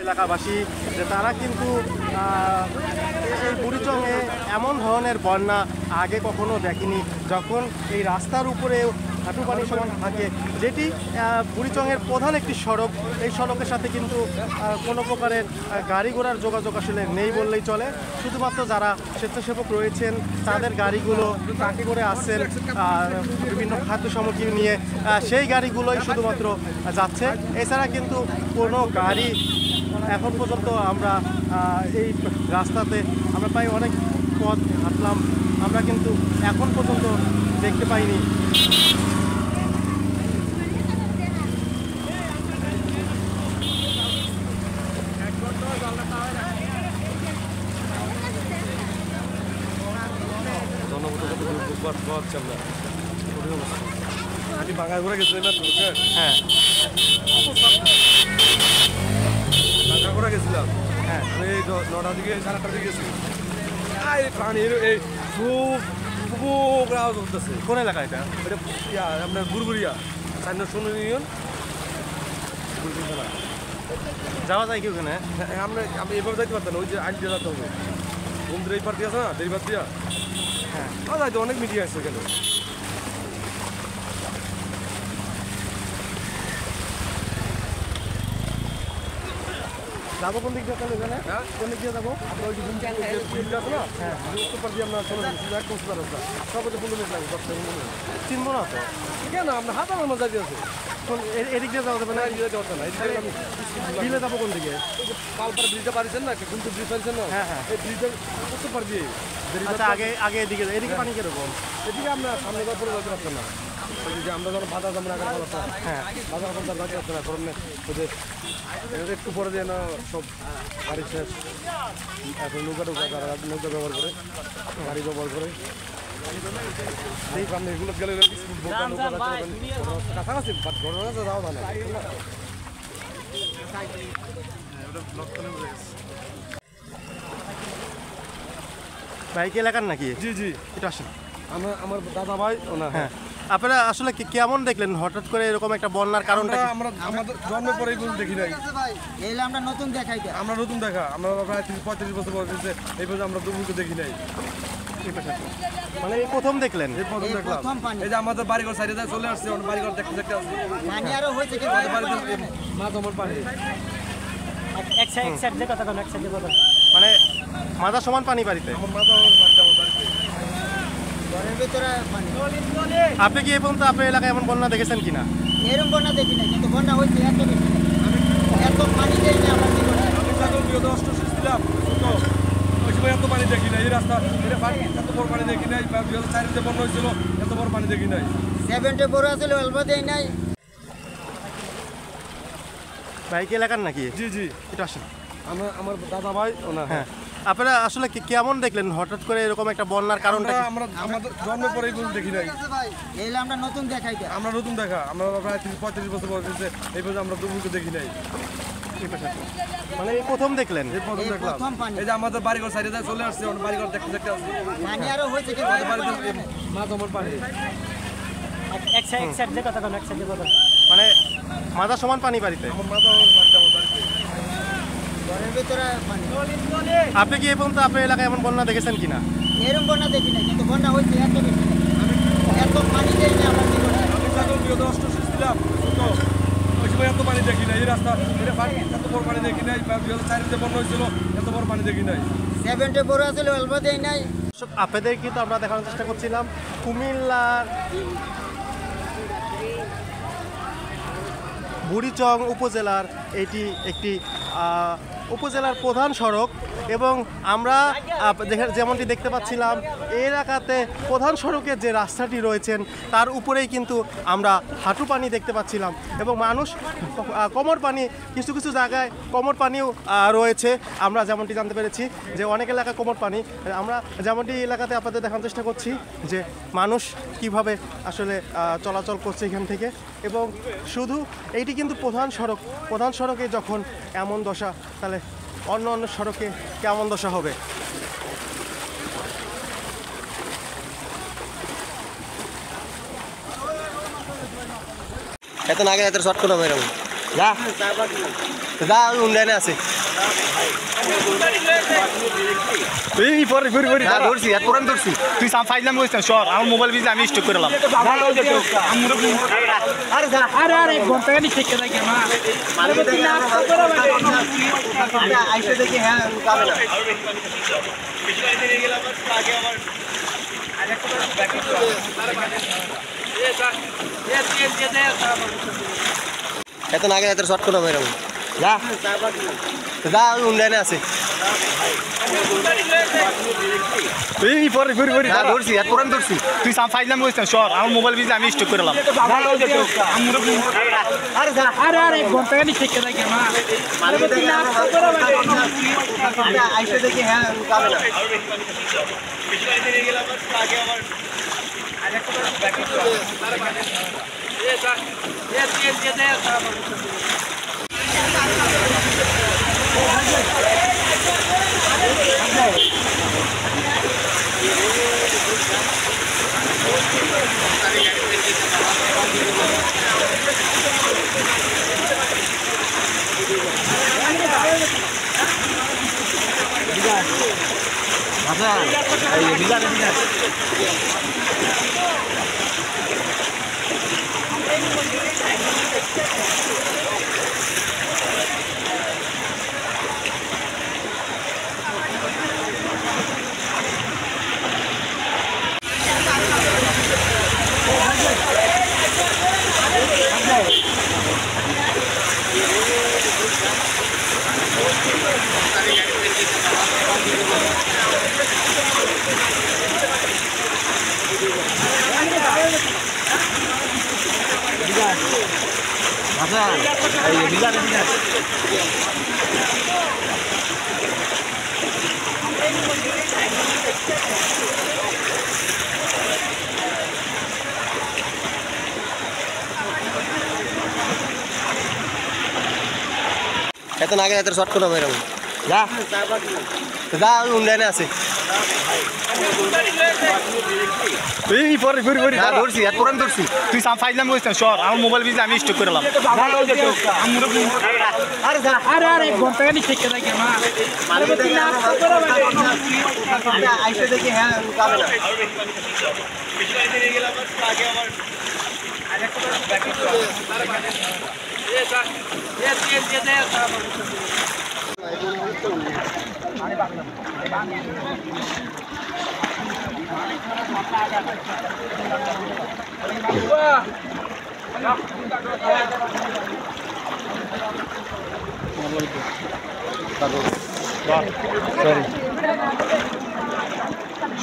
এলাকাবাসী যে তারা কিন্তু এই বুড়িচংয়ে এমন ধরনের বন্যা আগে কখনো দেখেনি, যখন এই রাস্তার উপরে হাঁটু পানি সমান থাকে, যেটি বুড়িচংয়ের প্রধান একটি সড়ক। এই সড়কের সাথে কিন্তু কোনো প্রকারের গাড়ি ঘোড়ার যোগাযোগ আসলে নেই বললেই চলে। শুধুমাত্র যারা স্বেচ্ছাসেবক রয়েছেন তাদের গাড়িগুলো ট্রাকে করে আসছেন বিভিন্ন খাদ্য সামগ্রী নিয়ে, সেই গাড়িগুলোই শুধুমাত্র যাচ্ছে। এছাড়া কিন্তু কোনো গাড়ি এখন পর্যন্ত আমরা এই রাস্তাতে আমরা প্রায় অনেক পথ হাঁটলাম, আমরা কিন্তু এখন পর্যন্ত দেখতে পাইনি। বাঙালি ঘুরে গেছিলাম, হ্যাঁ ঢাকা ঘুরে গেছিলাম, হ্যাঁ এই 9টার দিকে 8:30টার দিকে গেছি। এই পানির এই খুব আওয়াজ করতেছে। কোন এলাকা এটা? এটা আপনার গুরগুরিয়া 4 নং ইউনিয়ন যাওয়া যায় কি ওখানে? আমি এভাবে যাইতে পারতাম না, ওই যে আইন দিয়ে যেতে হবে। বন্ধুরা এই পার দিয়ে আছে না, দেরিবার দিয়া, হ্যাঁ যাইতে অনেক মিটিং আছে এখানে। যাবো কোন দিক দিয়ে তাহলে ওখানে? হ্যাঁ, কোন দিক দিয়ে যাবো? ওই যে আছে না, হ্যাঁ উত্তর পার দিয়ে আমরা চলে যাচ্ছি, একদম সুন্দর রাস্তা। সব 15 মিনিট লাগবে, 10 মিনিট লাগবে। চিনবো না তো কেন আমরা হাতার আমার যাইতে আছে, এদিক দিয়ে যাওয়া যাবে না? বিলে যাবো কোন দিকে? পালপাড়া ব্রিজটা পারিছেন না, কিন্তু ব্রিজ পারিছেন না, হ্যাঁ হ্যাঁ। এই ব্রিজের উত্তর পার দিয়ে আচ্ছা, আগে এদিকে এদিকে পানি কিরকম? এদিকে আমরা সামনে যাওয়ার পরে যাইতে পারতাম না। ওই যে আমরা যখন বাজার যাবো না, হ্যাঁ বাজার এখন তার যাইতে পারতাম না, কারণ ওই যে একটু পরে দিয়ে না সব গাড়ি শেষ। এখন নৌকা যারা নৌকা ব্যবহার করে, গাড়ি ব্যবহার করে, এই সামনে এগুলো গেলে কাছাকাছি ঘটনা যাওয়া যায় না। বাইক এলাকার নাকি? জি জি, এটা আসেন। আমার দাদা ভাই ওনা। হ্যাঁ, আপনারা আসলে কেমন দেখলেন হঠাৎ করে এরকম একটা বন্যার কারণটা? আমরা আমাদের জন্মের পরেই দেখি নাই, আমরা নতুন দেখাই, আমরা নতুন দেখা, আমরা প্রায় 35 বছর বয়স হয়েছে, এই বছর আমরা দুপুরকে দেখি নাই, মানে এই প্রথম দেখলেন? এই প্রথম দেখলাম। এই যে আমাদের বাড়িঘর সাইডে চলে আসছে, বাড়িঘর দেখতে দেখতে আসছে, পানি আরো হয়েছে মাছ আমার পানি মানে মাথা সমান পানি বাড়িতে? আমার মাথা আমার বাড়িতে, আমার বাড়িতে। ঘরের ভিতরে পানি। আপনি কি এই পর্যন্ত আপনার এলাকায় এমন বন্যা দেখেছেন কিনা? এরকম বন্যা দেখি না, কিন্তু বন্যা হয়েছে এত বেশি না। এত পানি দেয় না আমরা জীবনে। আমি যখন 2008 ছিলাম ছোট, ওই সময় এত পানি দেখি নাই, এই রাস্তা এটা এত বড় পানি দেখি নাই। 2004 যে বন্যা হয়েছিল, এত বড় পানি দেখি নাই। 70 বড় আসলে অল্প দেয় নাই। বাইক এলাকার নাকি? জি জি, এটা আসেন। আমার দাদা ভাই ওনা। হ্যাঁ, আপনারা আসলে কেমন দেখলেন হঠাৎ করে এরকম একটা বন্যার কারণটা? আমরা আমাদের জন্মের পরেই দেখি নাই, আমরা নতুন দেখাই, আমরা নতুন দেখা, আমরা প্রায় 35 বছর বয়স হয়েছে, এই বছর আমরা দুপুরকে দেখি নাই, মানে এই প্রথম দেখলেন? এই প্রথম দেখলাম। এই যে আমাদের বাড়িঘর সাইডে চলে আসছে, বাড়িঘর দেখতে দেখতে আসছে, পানি আরো হয়েছে বাড়িতে মাছ আমার পানি মানে মাথা সমান পানি বাড়িতে? আমার মাথা আমার বাড়িতে, আমার বাড়িতে। ঘরের ভিতরে পানি। আপনি কি এই পর্যন্ত আপনার এলাকায় এমন বন্যা দেখেছেন কিনা? এরকম বন্যা দেখি না, কিন্তু বন্যা হয়েছে এত বেশি না। এত পানি দেয় না আমরা জীবনে। আমি যখন 2008 ছিলাম ছোট, ওই সময় এত পানি দেখি নাই, এই রাস্তা এটা এত বড় পানি দেখি নাই। 2004 যে বন্যা হয়েছিল, এত বড় পানি দেখি নাই। 70 বড় আসলে অল্প দেয় নাই। আপনাদের কিন্তু আমরা দেখানোর চেষ্টা করছিলাম কুমিল্লার বুড়িচং উপজেলার এটি একটি উপজেলার প্রধান সড়ক, এবং আমরা যেমনটি দেখতে পাচ্ছিলাম এই এলাকাতে প্রধান সড়কের যে রাস্তাটি রয়েছেন তার উপরেই কিন্তু আমরা হাঁটু পানি দেখতে পাচ্ছিলাম, এবং মানুষ কোমর পানি, কিছু কিছু জায়গায় কোমর পানিও রয়েছে। আমরা যেমনটি জানতে পেরেছি যে অনেক এলাকায় কোমর পানি, আমরা যেমনটি এলাকাতে আপনাদের দেখানোর চেষ্টা করছি যে মানুষ কিভাবে আসলে চলাচল করছে এখান থেকে। এবং শুধু এইটি কিন্তু প্রধান সড়ক, প্রধান সড়কে যখন এমন দশা, তাহলে অন্য অন্য সড়কে কেমন দশা হবে? এত আগে এত শর্ট করে যা যা উন্নয়নে আছে এই পরে ফিরে ফিরে ধরছি এত পুরান ধরছি তুই সাম ফাইলাম কইছ না সর আমার মোবাইল বিজে আমি স্টক করলাম আরে যা আরে আরে ঘন্টা খানি থেকে থাকে মা আইসে দেখি হ্যাঁ যাবে না এত না গেলে এত শর্ট করে মেরাম যা যা উন্নয়নে আছে এই পরে ফিরে ফিরে ধরছি এত পুরান ধরছি তুই সাম ফাইলাম কইছ না সর আমার মোবাইল বিজে আমি স্টক করলাম আরে যা আরে আরে ঘন্টা খানি থেকে থাকে মা আইসে দেখি হ্যাঁ যাবে না এত না গেলে এত শর্ট করে মেরাম যা যা উন্নয়নে আছে এই পরে ফিরে ফিরে ধরছি এত পুরান ধরছি তুই সাম ফাইলাম কইছ না সর আমার মোবাইল বিজে আমি স্টক করলাম আরে যা আরে আরে ঘন্টা খানি থেকে থাকে মা আইসে দেখি হ্যাঁ যাবে না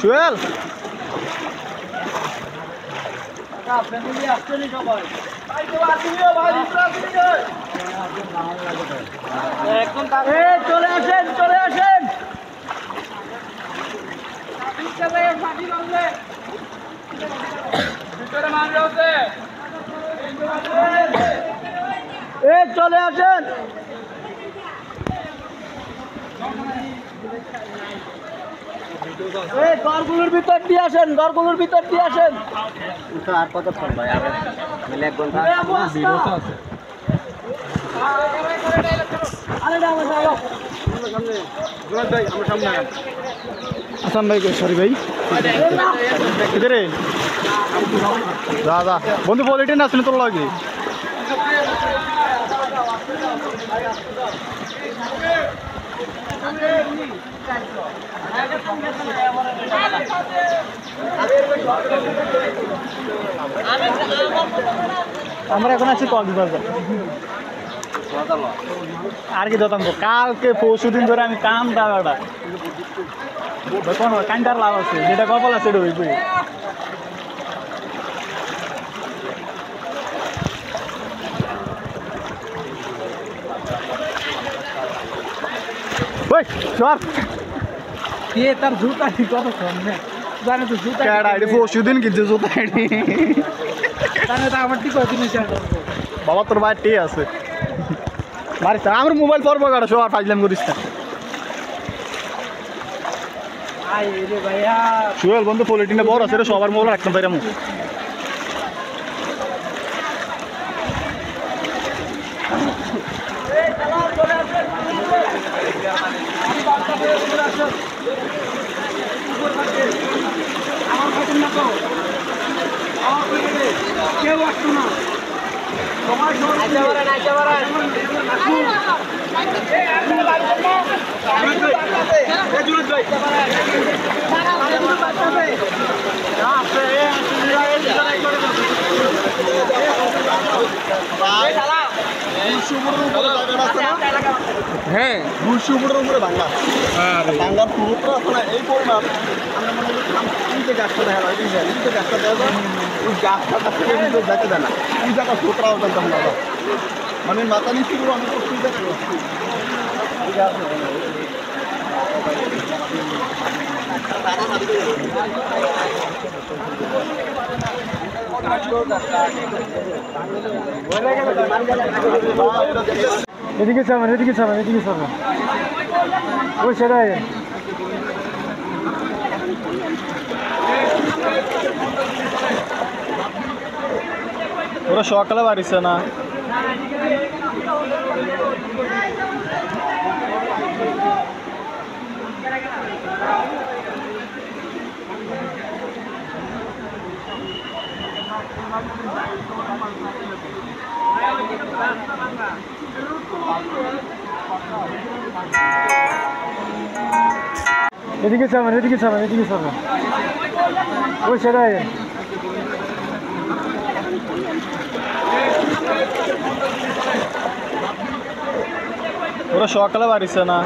সুয়েল ফ্যামিলি আসছে নি সবাই চলে আসেন চলে আসেন চলে আসেন ঘরগুলোর ভিতর দিয়ে আসেন ঘরগুলোর ভিতর দিয়ে আসেন আর কতক্ষণ ভাই আর মিলে 1 ঘন্টা আছে আসাম ভাই সরি ভাই কিরে যা যা বন্ধু পলিটিন আসলে তোর লাগে আমরা এখন আছি কক্সবাজার আর কি দতাম কালকে পরশু দিন ধরে আমি কাম দাওয়াটা কোনো কান্ডার লাভ আছে যেটা কপাল আছে এটা হইবে ওই সর কে তার জুতা কত কম না জানে তো জুতা কেডা এটা পরশু দিন কিনছে জুতা এটি জানে তো আমার ঠিক আছে নিশা বাবা তোর ভাই টি আছে মারিস আমার মোবাইল পরবো কাটা সব আর ফাইজলাম করিস না আই রে ভাইয়া সুয়েল বন্ধু পলিটিনে বড় আছে রে সবার মোবাইল রাখতে পারি আমি এই চালাও কেউ আসতো না হ্যাঁ 200 ফুটের উপরে ভাঙা ভাঙার পুরোটা আছে না এই পরিমাণ আমরা মনে করি এই যে গাছটা দেখা যায় এই যে গাছটা দেখা যায় ওই গাছটা থেকে কিন্তু যেতে দেয় না এই জায়গা ছোটরাও জানতাম না মানে মাথা নিচে পুরো আমি করতে দেখি ঠিক আছে এদিকে যাবেন এদিকে যাবেন এদিকে যাবেন ওই সেটাই ওরা সকালে বাড়িছে না এদিকে যাবেন এদিকে যাবেন এদিকে যাবেন ওই সেটাই ওরা সকালে বাড়িছে না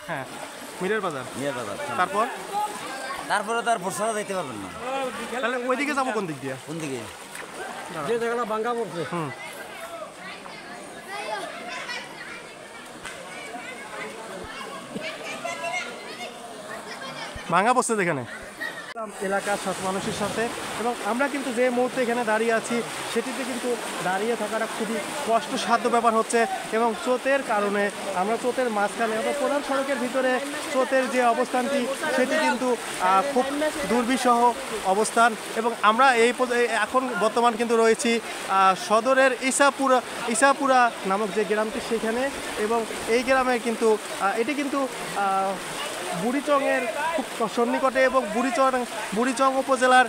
হ্যাঁ মিরের বাজার তারপর তারপরে তো আর বর্ষা যাইতে পারবেন না তাহলে ওইদিকে যাবো কোন দিক দিয়ে কোন দিকে যে জায়গাটা ভাঙ্গা পড়ছে ভাঙা বসছে যেখানে এলাকার সব মানুষের সাথে এবং আমরা কিন্তু যে মুহূর্তে এখানে দাঁড়িয়ে আছি সেটিতে কিন্তু দাঁড়িয়ে থাকাটা খুবই কষ্টসাধ্য ব্যাপার হচ্ছে এবং স্রোতের কারণে আমরা স্রোতের মাঝখানে অর্থাৎ প্রধান সড়কের ভিতরে স্রোতের যে অবস্থানটি সেটি কিন্তু খুব দুর্বিষহ অবস্থান এবং আমরা এখন বর্তমান কিন্তু রয়েছি সদরের ইসাপুরা নামক যে গ্রামটি সেখানে এবং এই গ্রামে কিন্তু এটি কিন্তু বুড়িচংয়ের খুব সন্নিকটে এবং বুড়িচং উপজেলার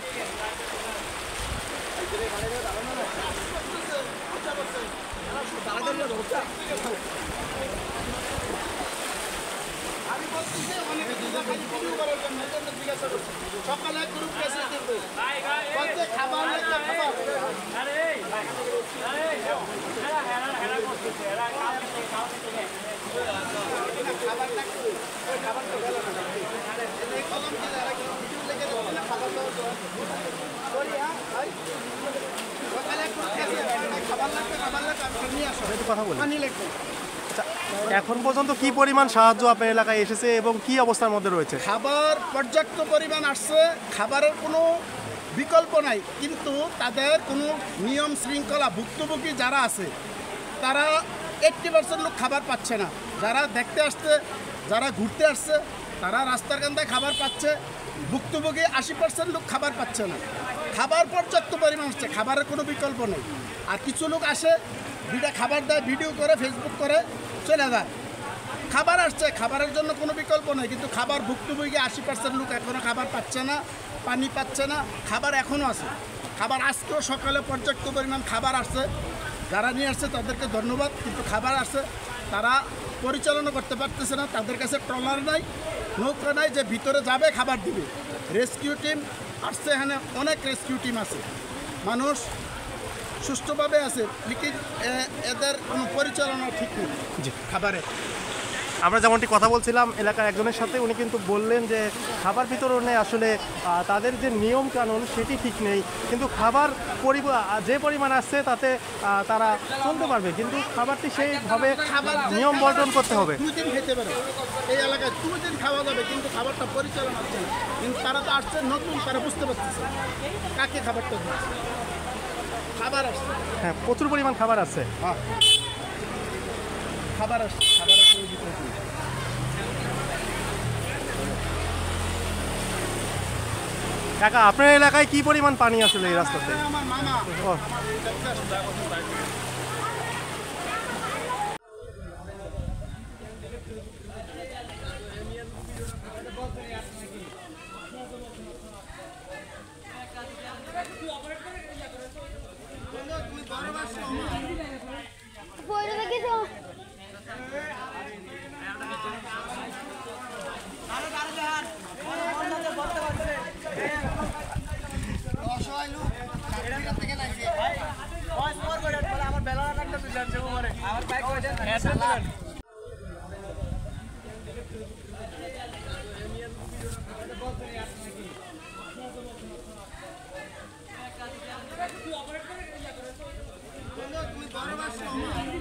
কথা বলি এখন পর্যন্ত কি পরিমাণ সাহায্য আপনার এলাকায় এসেছে এবং কি অবস্থার মধ্যে রয়েছে? খাবার পর্যাপ্ত পরিমাণ আসছে, খাবারের কোনো বিকল্প নাই, কিন্তু তাদের কোনো নিয়ম শৃঙ্খলা ভুক্তভোগী যারা আছে তারা 80% লোক খাবার পাচ্ছে না। যারা দেখতে আসছে, যারা ঘুরতে আসছে তারা রাস্তার কান্দায় খাবার পাচ্ছে, ভুক্তভোগী 80% লোক খাবার পাচ্ছে না। খাবার পর্যাপ্ত পরিমাণ আসছে, খাবারের কোনো বিকল্প নেই। আর কিছু লোক আসে খাবার দেয়, ভিডিও করে ফেসবুক করে চলে যায়। খাবার আসছে, খাবারের জন্য কোনো বিকল্প নেই, কিন্তু খাবার ভুক্তভোগী 80% লোক এখনও খাবার পাচ্ছে না, পানি পাচ্ছে না। খাবার এখনও আছে, খাবার আজকেও সকালে পর্যাপ্ত পরিমাণ খাবার আসছে। যারা নিয়ে আসছে তাদেরকে ধন্যবাদ, কিন্তু খাবার আসছে তারা পরিচালনা করতে পারতেছে না। তাদের কাছে ট্রলার নাই, নৌকা নাই যে ভিতরে যাবে খাবার দিবে। রেস্কিউ টিম আসছে, এখানে অনেক রেস্কিউ টিম আছে, মানুষ সুষ্ঠুভাবে আছে, লেকিন এদের কোনো পরিচালনা ঠিক নেই খাবারের। আমরা যেমনটি কথা বলছিলাম এলাকার একজনের সাথে, উনি কিন্তু বললেন যে খাবার বিতরণে আসলে তাদের যে নিয়ম কানুন সেটি ঠিক নেই, কিন্তু খাবার যে পরিমাণ আসছে তাতে তারা চলতে পারবে, কিন্তু খাবারটি সেইভাবে নিয়ম বর্জন করতে হবে। 2 দিন খেতে পারে এই এলাকায়, 2 দিন খাওয়া যাবে, কিন্তু খাবারটা পরিচালনা হচ্ছে না। কিন্তু তারা তো আসছে নতুন, তারা বুঝতে পারতেছে কাকে খাবারটা দিচ্ছে। খাবার আসছে। হ্যাঁ, প্রচুর পরিমাণ খাবার আছে। হ্যাঁ খাবার আসছে, খাবার আসছে ওই ভিতরে দিয়ে। কাকা, আপনার এলাকায় কি পরিমাণ পানি আসলে এই রাস্তাতে? আমার মামা ও, পয়সা কিছু তুমি বড় বাস